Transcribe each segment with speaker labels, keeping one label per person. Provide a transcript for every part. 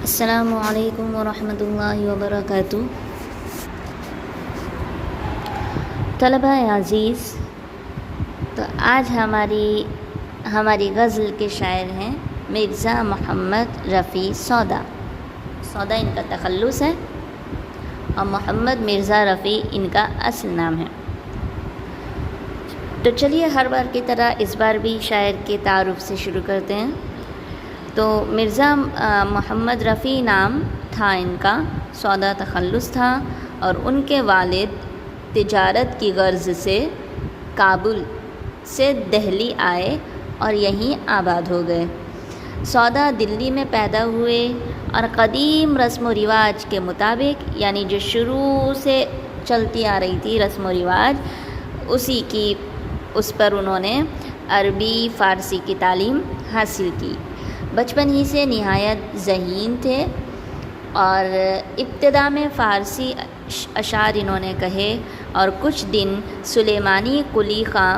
Speaker 1: السلام علیکم ورحمۃ اللہ وبرکاتہ۔ طلبہ عزیز، تو آج ہماری غزل کے شاعر ہیں مرزا محمد رفیع سودا۔ سودا ان کا تخلص ہے اور محمد مرزا رفیع ان کا اصل نام ہے۔ تو چلیے ہر بار کی طرح اس بار بھی شاعر کے تعارف سے شروع کرتے ہیں۔ تو مرزا محمد رفیع نام تھا ان کا، سودا تخلص تھا، اور ان کے والد تجارت کی غرض سے کابل سے دہلی آئے اور یہیں آباد ہو گئے۔ سودا دلی میں پیدا ہوئے اور قدیم رسم و رواج کے مطابق، یعنی جو شروع سے چلتی آ رہی تھی رسم و رواج، اس پر انہوں نے عربی فارسی کی تعلیم حاصل کی۔ بچپن ہی سے نہایت ذہین تھے اور ابتدا میں فارسی اشعار انہوں نے کہے اور کچھ دن سلیمانی قلی خاں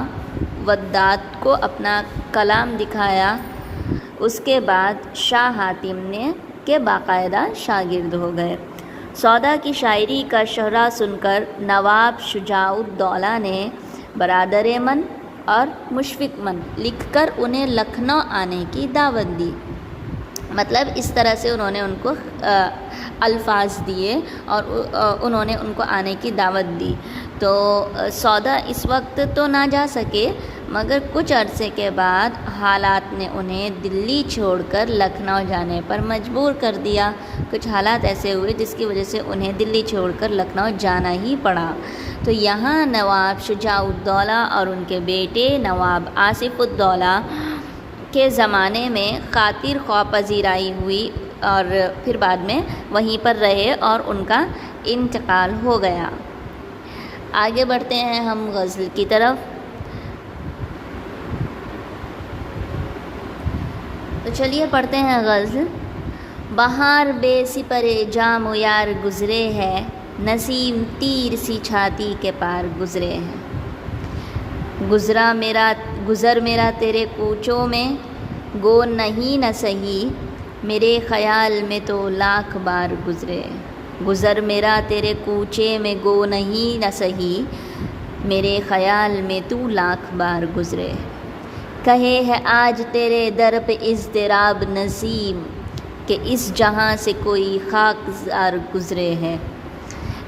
Speaker 1: وداد کو اپنا کلام دکھایا۔ اس کے بعد شاہ حاتم کے باقاعدہ شاگرد ہو گئے۔ سودا کی شاعری کا شہرہ سن کر نواب شجاع الدولہ نے برادر من اور مشفق من لکھ کر انہیں لکھنؤ آنے کی دعوت دی۔ مطلب اس طرح سے انہوں نے ان کو الفاظ دیے اور انہوں نے ان کو آنے کی دعوت دی۔ تو سودا اس وقت تو نہ جا سکے، مگر کچھ عرصے کے بعد حالات نے انہیں دلی چھوڑ کر لکھنؤ جانے پر مجبور کر دیا۔ کچھ حالات ایسے ہوئے جس کی وجہ سے انہیں دلی چھوڑ کر لکھنؤ جانا ہی پڑا۔ تو یہاں نواب شجاع الدولہ اور ان کے بیٹے نواب آصف الدولہ کے زمانے میں خاطر خواہ پذیرائی ہوئی اور پھر بعد میں وہیں پر رہے اور ان کا انتقال ہو گیا۔ آگے بڑھتے ہیں ہم غزل کی طرف۔ تو چلیے پڑھتے ہیں غزل۔ بہار بے سپر جام و یار گزرے ہے، نسیم تیر سی چھاتی کے پار گزرے ہیں۔ گزر میرا تیرے کوچوں میں، گو نہیں نہ سہی، میرے خیال میں تو لاکھ بار گزرے۔ گزر میرا تیرے کوچے میں، گو نہیں نہ سہی، میرے خیال میں تو لاکھ بار گزرے۔ کہے ہے آج تیرے در پہ اضطراب نسیم، کہ اس جہاں سے کوئی خاکسار گزرے ہے۔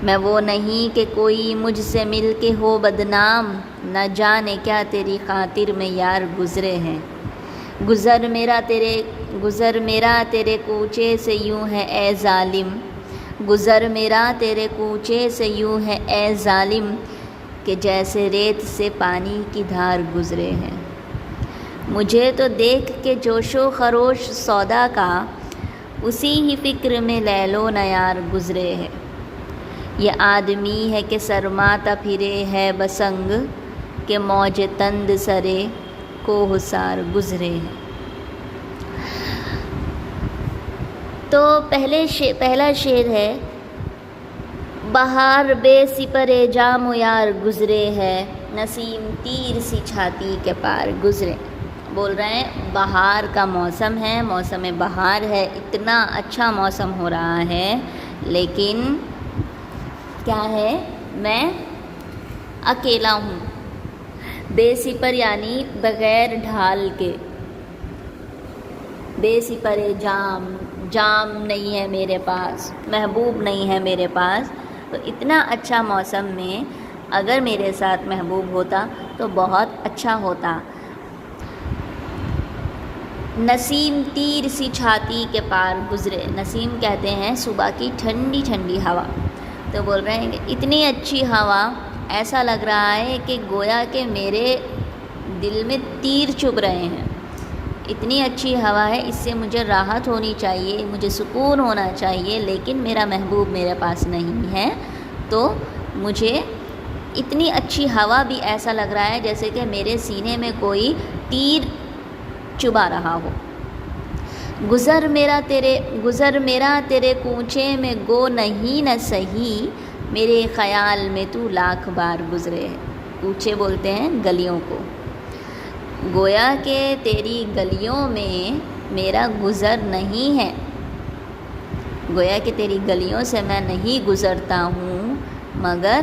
Speaker 1: میں وہ نہیں کہ کوئی مجھ سے مل کے ہو بدنام، نہ جانے کیا تیری خاطر میں یار گزرے ہیں۔ گزر میرا تیرے کوچے سے یوں ہے اے ظالم، گزر میرا تیرے کوچے سے یوں ہے اے ظالم، کہ جیسے ریت سے پانی کی دھار گزرے ہیں۔ مجھے تو دیکھ کے جوش و خروش سودا کا، اسی ہی فکر میں لیل و نیار گزرے ہے۔ یہ آدمی ہے کہ سرماتا پھرے ہے بسنگ، کہ موج تند سرے کوہسار گزرے ہیں۔ تو پہلا شعر ہے، بہار بے سپر جام و یار گزرے ہے، نسیم تیر سی چھاتی کے پار گزرے۔ بول رہے ہیں بہار کا موسم ہے، موسم بہار ہے، اتنا اچھا موسم ہو رہا ہے، لیکن کیا ہے، میں اکیلا ہوں۔ بے سپر یعنی بغیر ڈھال کے، بے سپر جام نہیں ہے میرے پاس، محبوب نہیں ہے میرے پاس۔ تو اتنا اچھا موسم میں اگر میرے ساتھ محبوب ہوتا تو بہت اچھا ہوتا۔ نسیم تیر سی چھاتی کے پار گزرے، نسیم کہتے ہیں صبح کی ٹھنڈی ٹھنڈی ہوا۔ تو بول رہے ہیں کہ اتنی اچھی ہوا، ایسا لگ رہا ہے کہ گویا کہ میرے دل میں تیر چبھ رہے ہیں۔ اتنی اچھی ہوا ہے، اس سے مجھے راحت ہونی چاہیے، مجھے سکون ہونا چاہیے، لیکن میرا محبوب میرے پاس نہیں ہے۔ تو مجھے اتنی اچھی ہوا بھی ایسا لگ رہا ہے جیسے کہ میرے سینے میں کوئی تیر چبھا رہا ہو۔ گزر میرا تیرے کوچے میں، گو نہیں نہ سہی، میرے خیال میں تو لاکھ بار گزرے ہے۔ کوچے بولتے ہیں گلیوں کو۔ گویا کہ تیری گلیوں میں میرا گزر نہیں ہے، گویا کہ تیری گلیوں سے میں نہیں گزرتا ہوں مگر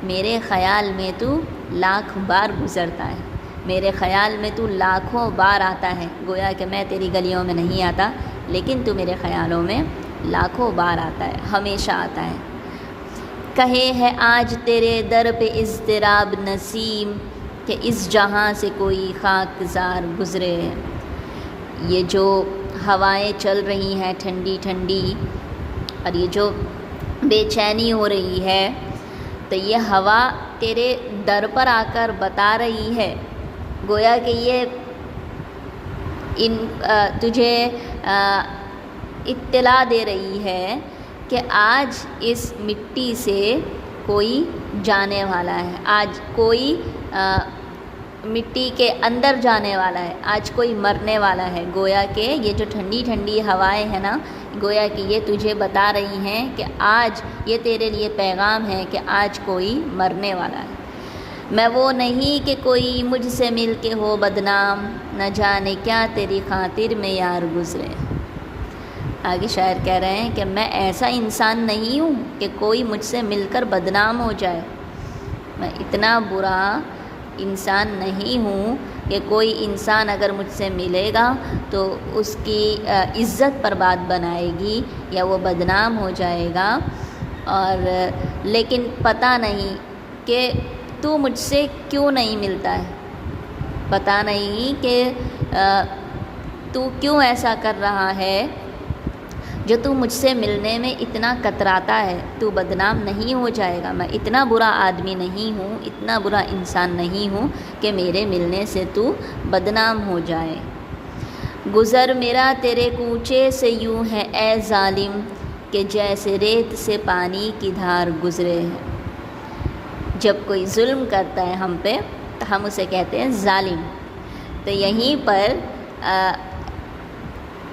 Speaker 1: میرے خیال میں تو لاکھ بار گزرتا ہے، میرے خیال میں تو لاکھوں بار آتا ہے۔ گویا کہ میں تیری گلیوں میں نہیں آتا لیکن تو میرے خیالوں میں لاکھوں بار آتا ہے، ہمیشہ آتا ہے۔ کہے ہے آج تیرے در پہ اضطراب نسیم، کہ اس جہاں سے کوئی خاکزار گزرے ہے۔ یہ جو ہوائیں چل رہی ہیں ٹھنڈی ٹھنڈی، اور یہ جو بے چینی ہو رہی ہے، تو یہ ہوا تیرے در پر آ کر بتا رہی ہے، گویا کہ یہ تجھے اطلاع دے رہی ہے کہ آج اس مٹی سے کوئی جانے والا ہے، آج کوئی مٹی کے اندر جانے والا ہے، آج کوئی مرنے والا ہے۔ گویا کہ یہ جو ٹھنڈی ٹھنڈی ہوائیں ہیں نا، گویا کہ یہ تجھے بتا رہی ہیں کہ آج یہ تیرے لیے پیغام ہے کہ آج کوئی مرنے والا ہے۔ میں وہ نہیں کہ کوئی مجھ سے مل کے ہو بدنام، نہ جانے کیا تیری خاطر میں یار گزرے۔ آگے شاعر کہہ رہے ہیں کہ میں ایسا انسان نہیں ہوں کہ کوئی مجھ سے مل کر بدنام ہو جائے، میں اتنا برا انسان نہیں ہوں کہ کوئی انسان اگر مجھ سے ملے گا تو اس کی عزت پر بات بنائے گی یا وہ بدنام ہو جائے گا، اور لیکن پتہ نہیں کہ تو مجھ سے کیوں نہیں ملتا ہے، پتہ نہیں کہ تو کیوں ایسا کر رہا ہے جو تو مجھ سے ملنے میں اتنا کتراتا ہے۔ تو بدنام نہیں ہو جائے گا، میں اتنا برا آدمی نہیں ہوں، اتنا برا انسان نہیں ہوں کہ میرے ملنے سے تو بدنام ہو جائے۔ گزر میرا تیرے کوچے سے یوں ہے اے ظالم، کہ جیسے ریت سے پانی کی دھار گزرے ہے۔ جب کوئی ظلم کرتا ہے ہم پہ تو ہم اسے کہتے ہیں ظالم۔ تو یہیں پر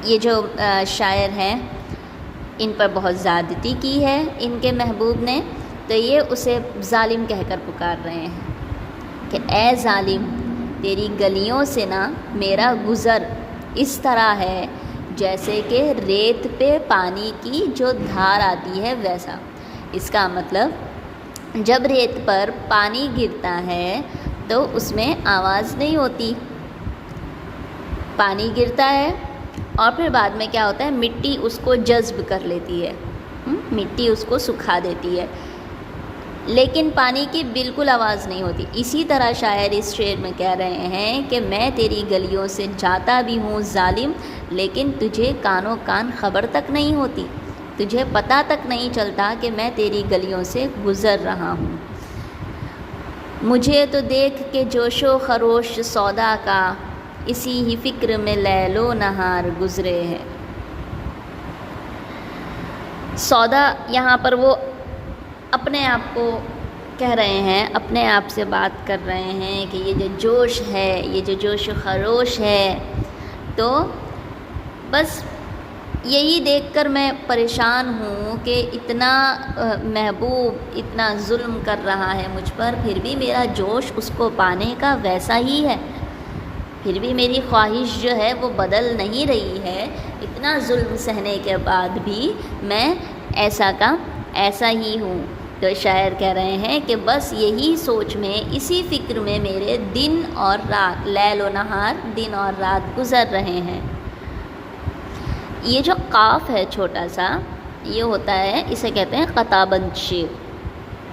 Speaker 1: یہ جو شاعر ہیں ان پر بہت زیادتی کی ہے ان کے محبوب نے، تو یہ اسے ظالم کہہ کر پکار رہے ہیں کہ اے ظالم، تیری گلیوں سے نا میرا گزر اس طرح ہے جیسے کہ ریت پہ پانی کی جو دھار آتی ہے ویسا۔ اس کا مطلب جب ریت پر پانی گرتا ہے تو اس میں آواز نہیں ہوتی، پانی گرتا ہے اور پھر بعد میں کیا ہوتا ہے، مٹی اس کو جذب کر لیتی ہے، مٹی اس کو سکھا دیتی ہے، لیکن پانی کی بالکل آواز نہیں ہوتی۔ اسی طرح شاعر اس شعر میں کہہ رہے ہیں کہ میں تیری گلیوں سے جاتا بھی ہوں ظالم، لیکن تجھے کانوں کان خبر تک نہیں ہوتی، تجھے پتہ تک نہیں چلتا کہ میں تیری گلیوں سے گزر رہا ہوں۔ مجھے تو دیکھ کے جوش و خروش سودا کا، اسی ہی فکر میں لیل و نہار گزرے ہے۔ سودا یہاں پر وہ اپنے آپ کو کہہ رہے ہیں، اپنے آپ سے بات کر رہے ہیں کہ یہ جو جوش ہے، یہ جو جوش و خروش ہے، تو بس یہی دیکھ کر میں پریشان ہوں کہ اتنا محبوب اتنا ظلم کر رہا ہے مجھ پر، پھر بھی میرا جوش اس کو پانے کا ویسا ہی ہے، پھر بھی میری خواہش جو ہے وہ بدل نہیں رہی ہے، اتنا ظلم سہنے کے بعد بھی میں ایسا کا ایسا ہی ہوں۔ تو شاعر کہہ رہے ہیں کہ بس یہی سوچ میں، اسی فکر میں میرے دن اور رات، لیل و نہار، دن اور رات گزر رہے ہیں۔ یہ جو قاف ہے چھوٹا سا، یہ ہوتا ہے، اسے کہتے ہیں قطع بند شعر،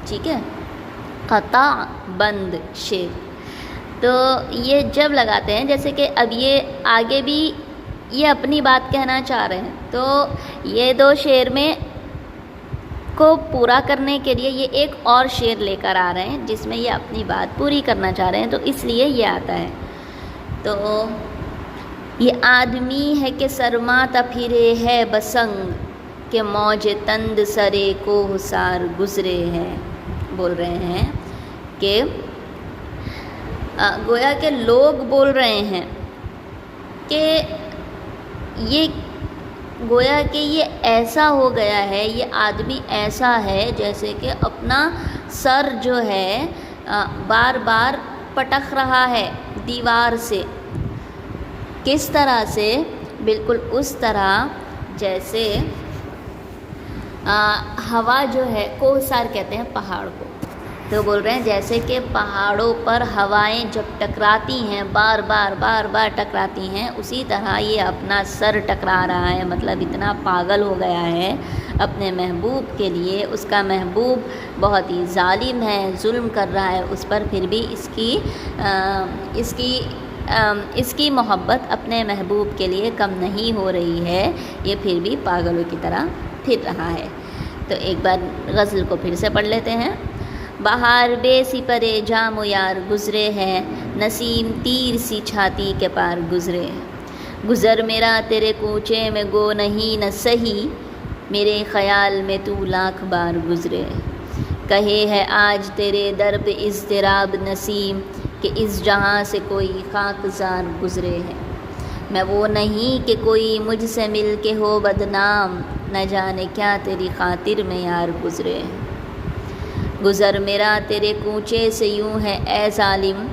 Speaker 1: ٹھیک ہے، قطع بند شعر۔ تو یہ جب لگاتے ہیں، جیسے کہ اب یہ آگے بھی یہ اپنی بات کہنا چاہ رہے ہیں، تو یہ دو شعر میں کو پورا کرنے کے لیے یہ ایک اور شعر لے کر آ رہے ہیں جس میں یہ اپنی بات پوری کرنا چاہ رہے ہیں، تو اس لیے یہ آتا ہے۔ تو یہ آدمی ہے کہ سرماتا پھرے ہے بسنگ، کہ موج تند سرے کوہ سار گزرے ہے۔ بول رہے ہیں کہ گویا کہ لوگ بول رہے ہیں کہ یہ گویا کہ یہ ایسا ہو گیا ہے، یہ آدمی ایسا ہے جیسے کہ اپنا سر جو ہے بار بار پٹک رہا ہے دیوار سے۔ کس طرح سے؟ بالکل اس طرح جیسے ہوا جو ہے کوہسار کہتے ہیں پہاڑ کو، تو بول رہے ہیں جیسے کہ پہاڑوں پر ہوائیں جب ٹکراتی ہیں بار بار ٹکراتی ہیں، اسی طرح یہ اپنا سر ٹکرا رہا ہے، مطلب اتنا پاگل ہو گیا ہے اپنے محبوب کے لیے، اس کا محبوب بہت ہی ظالم ہے، ظلم کر رہا ہے اس پر، پھر بھی اس کی محبت اپنے محبوب کے لیے کم نہیں ہو رہی ہے، یہ پھر بھی پاگلوں کی طرح پھر رہا ہے۔ تو ایک بار غزل کو پھر سے پڑھ لیتے ہیں۔ بہار بے سی پرے جام و یار گزرے ہیں، نسیم تیر سی چھاتی کے پار گزرے ہیں، گزر میرا تیرے کوچے میں گو نہیں نہ سہی، میرے خیال میں تو لاکھ بار گزرے ہیں، کہے ہے آج تیرے در پہ اضطراب نسیم، کہ اس جہاں سے کوئی خاکسار گزرے ہے، میں وہ نہیں کہ کوئی مجھ سے مل کے ہو بدنام، نہ جانے کیا تیری خاطر میں یار گزرے ہیں، گزر میرا تیرے کوچے سے یوں ہے اے ظالم،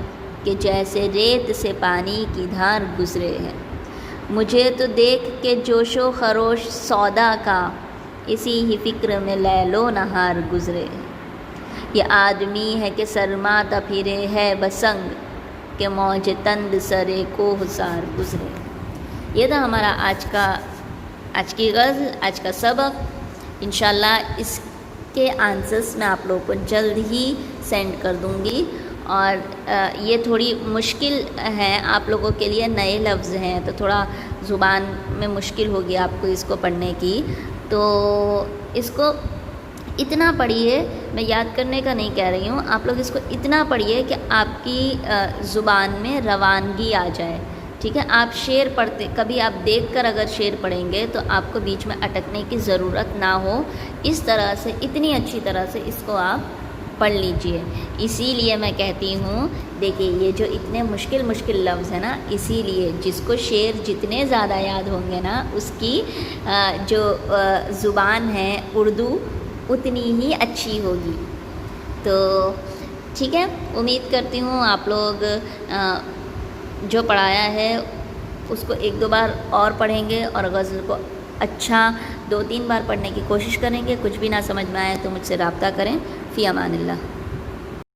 Speaker 1: کہ جیسے ریت سے پانی کی دھار گزرے ہیں، مجھے تو دیکھ کے جوش و خروش سودا کا، اسی ہی فکر میں لیل و نہار گزرے ہیں، یہ آدمی ہے کہ سرماتا پھرے ہے بسنگ، کہ موج تند سرے کوہسار گزرے۔ یہ تھا ہمارا آج کی غزل، آج کا سبق۔ انشاءاللہ اس کے آنسرس میں آپ لوگوں کو جلد ہی سینڈ کر دوں گی، اور یہ تھوڑی مشکل ہے آپ لوگوں کے لیے، نئے لفظ ہیں تو تھوڑا زبان میں مشکل ہوگی آپ کو اس کو پڑھنے کی، تو اس کو اتنا پڑھیے، میں یاد کرنے کا نہیں کہہ رہی ہوں، آپ لوگ اس کو اتنا پڑھیے کہ آپ کی زبان میں روانگی آ جائے، ٹھیک ہے۔ آپ شعر پڑھتے، کبھی آپ دیکھ کر اگر شعر پڑھیں گے تو آپ کو بیچ میں اٹکنے کی ضرورت نہ ہو، اس طرح سے اتنی اچھی طرح سے اس کو آپ پڑھ لیجئے۔ اسی لیے میں کہتی ہوں، دیکھیے یہ جو اتنے مشکل لفظ ہیں نا، اسی لیے جس کو شعر جتنے زیادہ یاد ہوں گے نا، اس کی جو زبان ہے اردو اتنی ہی اچھی ہوگی۔ تو ٹھیک ہے، امید کرتی ہوں آپ لوگ جو پڑھایا ہے اس کو ایک دو بار اور پڑھیں گے، اور غزل کو اچھا 2-3 بار پڑھنے کی کوشش کریں گے۔ کچھ بھی نہ سمجھ میں آئے تو مجھ سے رابطہ کریں۔ فی امان اللہ۔